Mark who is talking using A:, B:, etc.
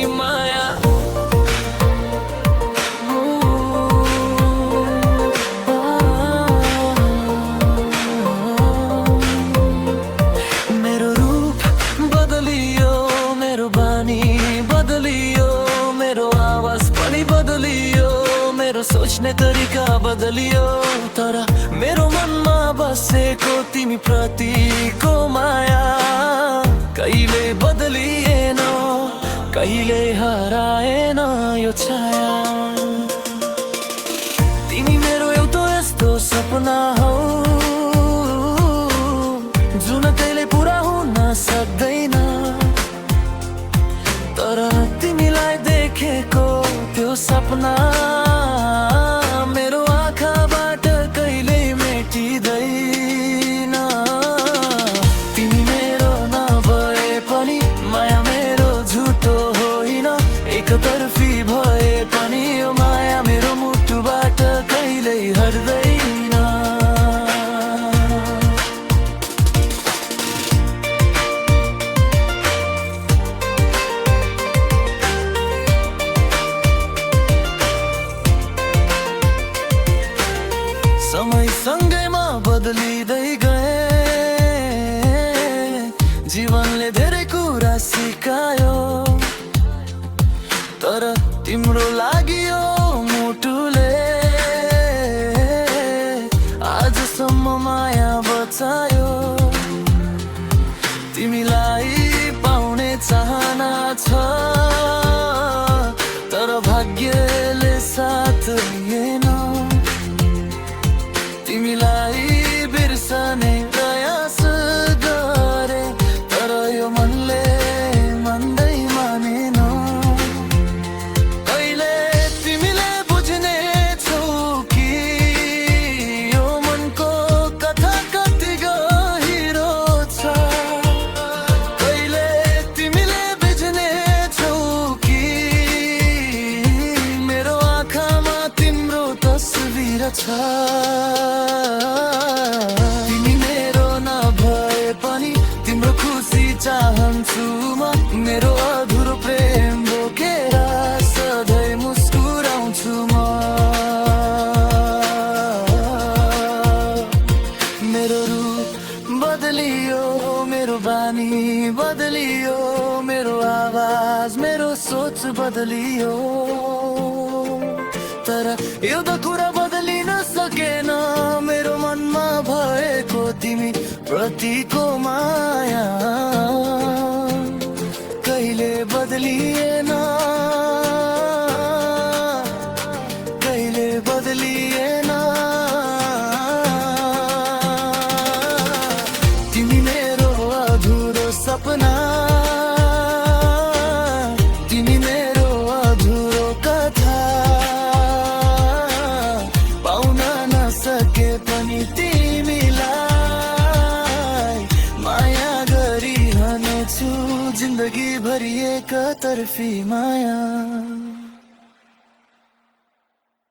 A: माया। मेरो रूप बदलियो, मेरो बानी बदलियो, मेरो आवाज पनि बदलियो, मेरो सोच्ने तरिका बदलियो। तर मेरो मनमा बसेको तिमी प्रतिको माया कहिले बदलिएन, कहिले हराएन यो छाया। तिमी मेरो एउटा यस्तो सपना हौ जुन कहिले पुरा हुन सक्दैन। तर तिमीलाई देखेको त्यो सपना मेरो आँखाबाट कहिले मेटिँदैन। तिमी मेरो नभए पनि माया मेरो झुटो होइन, एकतर्फी भए पनि यो माया मेरो मुटुबाट कहिले हट्दैन। समयसँगै म बदलिँदै गए, जीवनले धेरै कुरा सिकायो। तर तिम्रो लागि यो मुटुले आजसम्म माया बचायो। तिमीलाई पाउने चाहना छ, तर भाग्यले साथ दिएन। तिमीलाई बिर्सने प्रयास गरे, तर यो मनले मान्दै मानेन। कहिले तिमीले बुझ्ने छौ कि यो मनको कथा कति गहिरो छ। कहिले तिमीले बुझ्ने छौ कि मेरो आँखामा तिम्रो तस्बिर छ। तिमी मेरो नभए पनि तिम्रो खुसी चाहन्छु म, मेरो अधुरो प्रेम बोकेर सधैँ मुस्कुराउँछु म। मेरो रूप बदलियो, मेरो बानी बदलियो, मेरो आवाज मेरो सोच बदलियो। तर एउटा कुरा बदलिन सकेन, मेरो मनमा भएको तिमी प्रतिको माया कहिले बदलिएन, कहिले बदलिएन। तिमी मेरो अधुरो सपना, तिमी मेरो अधुरो कथा, पाउन नसके पनि तिमीलाई माया गरिरहनेछु जिन्दगी भरि एकतर्फी माया।